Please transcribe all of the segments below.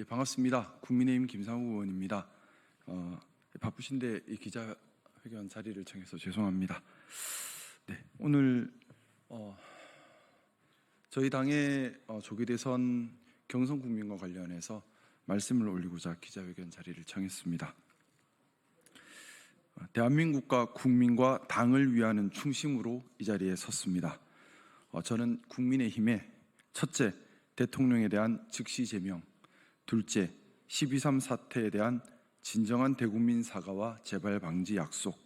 반갑습니다. 국민의힘 김상우 의원입니다. 바쁘신데 이 기자회견 자리를 청해서 죄송합니다. 오늘 저희 당의 조기 대선 경선 국민과 관련해서 말씀을 올리고자 기자회견 자리를 청했습니다. 대한민국과 국민과 당을 위하는 충심으로 이 자리에 섰습니다. 저는 국민의힘의 첫째, 대통령에 대한 즉시 제명, 둘째, 12.3 사태에 대한 진정한 대국민 사과와 재발 방지 약속,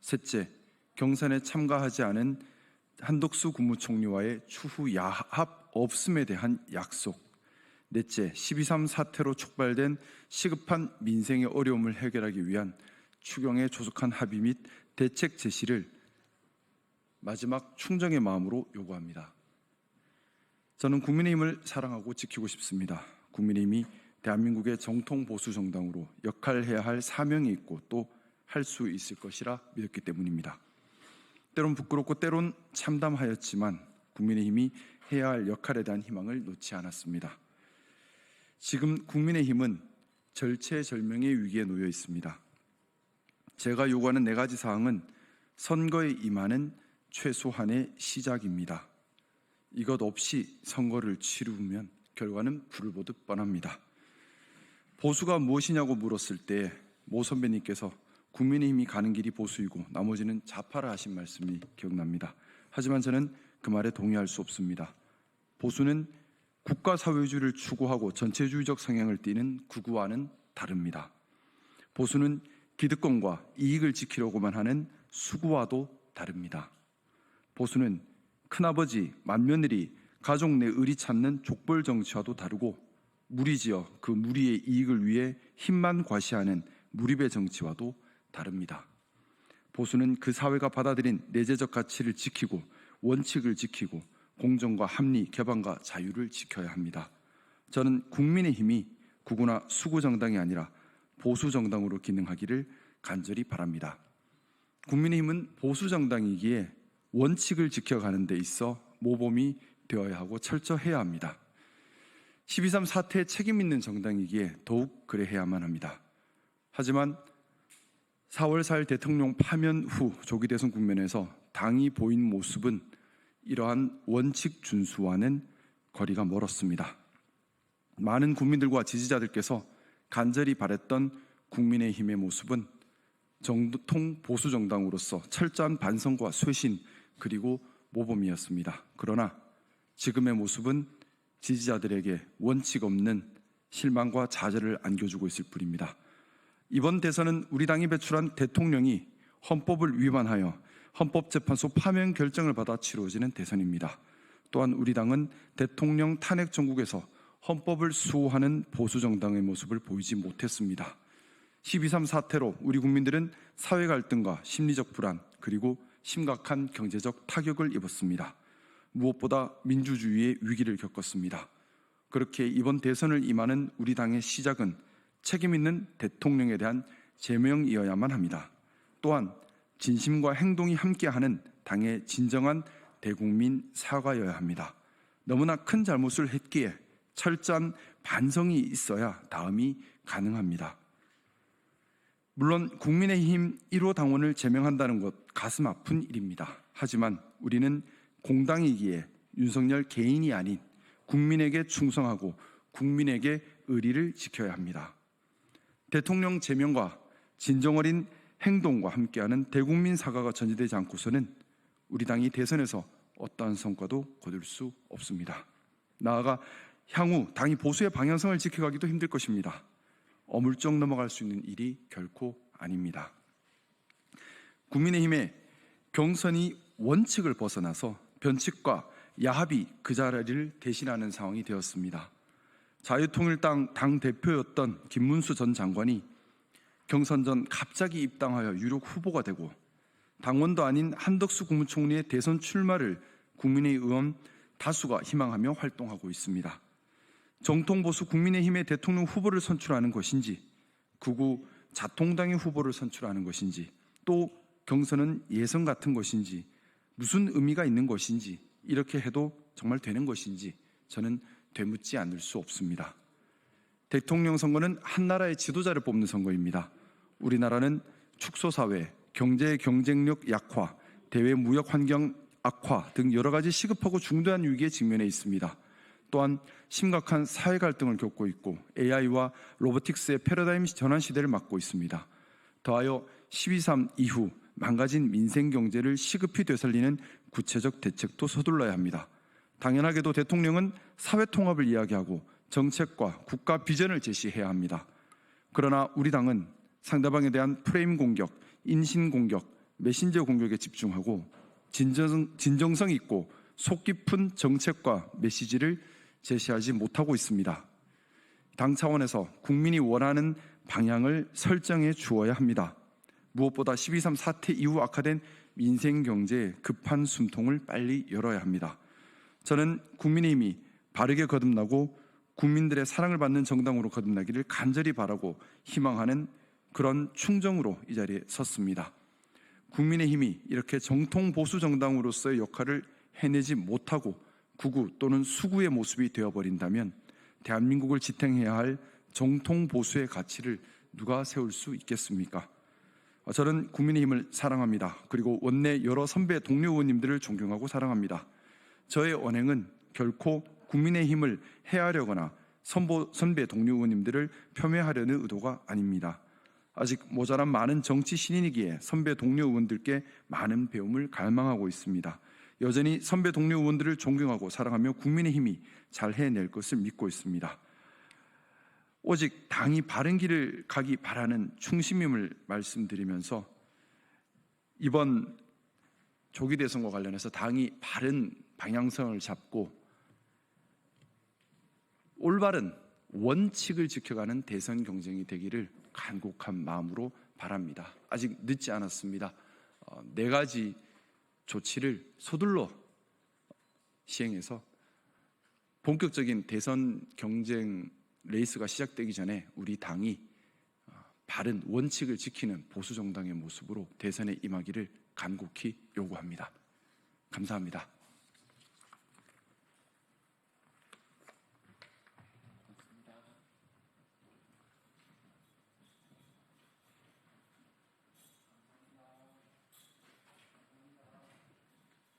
셋째, 경선에 참가하지 않은 한덕수 국무총리와의 추후 야합 없음에 대한 약속, 넷째, 12.3 사태로 촉발된 시급한 민생의 어려움을 해결하기 위한 추경의 조속한 합의 및 대책 제시를 마지막 충정의 마음으로 요구합니다. 저는 국민의힘을 사랑하고 지키고 싶습니다. 국민의힘이 대한민국의 정통 보수 정당으로 역할해야 할 사명이 있고 또 할 수 있을 것이라 믿었기 때문입니다. 때론 부끄럽고 때론 참담하였지만 국민의힘이 해야 할 역할에 대한 희망을 놓지 않았습니다. 지금 국민의힘은 절체절명의 위기에 놓여 있습니다. 제가 요구하는 4가지 사항은 선거에 임하는 최소한의 시작입니다. 이것 없이 선거를 치르면 결과는 불을 보듯 뻔합니다. 보수가 무엇이냐고 물었을 때 모 선배님께서 국민의힘이 가는 길이 보수이고 나머지는 좌파라 하신 말씀이 기억납니다. 하지만 저는 그 말에 동의할 수 없습니다. 보수는 국가사회주의를 추구하고 전체주의적 성향을 띠는 극우와는 다릅니다. 보수는 기득권과 이익을 지키려고만 하는 수구와도 다릅니다. 보수는 큰아버지, 맏며느리, 가족 내 의리 찾는 족벌 정치와도 다르고 무리지어 그 무리의 이익을 위해 힘만 과시하는 무리배 정치와도 다릅니다. 보수는 그 사회가 받아들인 내재적 가치를 지키고 원칙을 지키고 공정과 합리, 개방과 자유를 지켜야 합니다. 저는 국민의힘이 극우나 수구 정당이 아니라 보수 정당으로 기능하기를 간절히 바랍니다. 국민의힘은 보수 정당이기에 원칙을 지켜가는 데 있어 모범이 되어야 하고 철저해야 합니다. 12.3 사태에 책임 있는 정당이기에 더욱 그래야만 합니다. 하지만 4월 4일 대통령 파면 후 조기 대선 국면에서 당이 보인 모습은 이러한 원칙 준수와는 거리가 멀었습니다. 많은 국민들과 지지자들께서 간절히 바랬던 국민의힘의 모습은 정통 보수 정당으로서 철저한 반성과 쇄신 그리고 모범이었습니다. 그러나 지금의 모습은 지지자들에게 원칙 없는 실망과 좌절을 안겨주고 있을 뿐입니다. 이번 대선은 우리 당이 배출한 대통령이 헌법을 위반하여 헌법재판소 파면 결정을 받아 치러지는 대선입니다. 또한 우리 당은 대통령 탄핵 정국에서 헌법을 수호하는 보수 정당의 모습을 보이지 못했습니다. 12.3 사태로 우리 국민들은 사회 갈등과 심리적 불안 그리고 심각한 경제적 타격을 입었습니다. 무엇보다 민주주의의 위기를 겪었습니다. 그렇게 이번 대선을 임하는 우리 당의 시작은 책임 있는 대통령에 대한 제명이어야만 합니다. 또한 진심과 행동이 함께하는 당의 진정한 대국민 사과여야 합니다. 너무나 큰 잘못을 했기에 철저한 반성이 있어야 다음이 가능합니다. 물론 국민의힘 1호 당원을 제명한다는 것 가슴 아픈 일입니다. 하지만 우리는 공당이기에 윤석열 개인이 아닌 국민에게 충성하고 국민에게 의리를 지켜야 합니다. 대통령 제명과 진정어린 행동과 함께하는 대국민 사과가 전제되지 않고서는 우리 당이 대선에서 어떠한 성과도 거둘 수 없습니다. 나아가 향후 당이 보수의 방향성을 지켜가기도 힘들 것입니다. 어물쩍 넘어갈 수 있는 일이 결코 아닙니다. 국민의힘의 경선이 원칙을 벗어나서 변칙과 야합이 그 자리를 대신하는 상황이 되었습니다. 자유통일당 당대표였던 김문수 전 장관이 경선 전 갑자기 입당하여 유력 후보가 되고 당원도 아닌 한덕수 국무총리의 대선 출마를 국민의 의원 다수가 희망하며 활동하고 있습니다. 정통보수 국민의힘의 대통령 후보를 선출하는 것인지 극우 자통당의 후보를 선출하는 것인지 또 경선은 예선 같은 것인지 무슨 의미가 있는 것인지 이렇게 해도 정말 되는 것인지 저는 되묻지 않을 수 없습니다. 대통령 선거는 한 나라의 지도자를 뽑는 선거입니다. 우리나라는 축소사회, 경제 경쟁력 약화, 대외 무역 환경 악화 등 여러 가지 시급하고 중대한 위기에 직면해 있습니다. 또한 심각한 사회 갈등을 겪고 있고 AI와 로보틱스의 패러다임 전환 시대를 맞고 있습니다. 더하여 12.3 이후 망가진 민생 경제를 시급히 되살리는 구체적 대책도 서둘러야 합니다. 당연하게도 대통령은 사회 통합을 이야기하고 정책과 국가 비전을 제시해야 합니다. 그러나 우리 당은 상대방에 대한 프레임 공격, 인신 공격, 메신저 공격에 집중하고 진정성 있고 속 깊은 정책과 메시지를 제시하지 못하고 있습니다. 당 차원에서 국민이 원하는 방향을 설정해 주어야 합니다. 무엇보다 12.3 사태 이후 악화된 민생 경제의 급한 숨통을 빨리 열어야 합니다. 저는 국민의힘이 바르게 거듭나고 국민들의 사랑을 받는 정당으로 거듭나기를 간절히 바라고 희망하는 그런 충정으로 이 자리에 섰습니다. 국민의힘이 이렇게 정통 보수 정당으로서의 역할을 해내지 못하고 구구 또는 수구의 모습이 되어버린다면 대한민국을 지탱해야 할 정통 보수의 가치를 누가 세울 수 있겠습니까? 저는 국민의힘을 사랑합니다. 그리고 원내 여러 선배 동료 의원님들을 존경하고 사랑합니다. 저의 언행은 결코 국민의힘을 해하려거나 선배 동료 의원님들을 폄훼하려는 의도가 아닙니다. 아직 모자란 많은 정치 신인이기에 선배 동료 의원들께 많은 배움을 갈망하고 있습니다. 여전히 선배 동료 의원들을 존경하고 사랑하며 국민의힘이 잘 해낼 것을 믿고 있습니다. 오직 당이 바른 길을 가기 바라는 충심임을 말씀드리면서 이번 조기 대선과 관련해서 당이 바른 방향성을 잡고 올바른 원칙을 지켜가는 대선 경쟁이 되기를 간곡한 마음으로 바랍니다. 아직 늦지 않았습니다. 4가지 조치를 서둘러 시행해서 본격적인 대선 경쟁 레이스가 시작되기 전에 우리 당이 바른 원칙을 지키는 보수 정당의 모습으로 대선에 임하기를 간곡히 요구합니다. 감사합니다.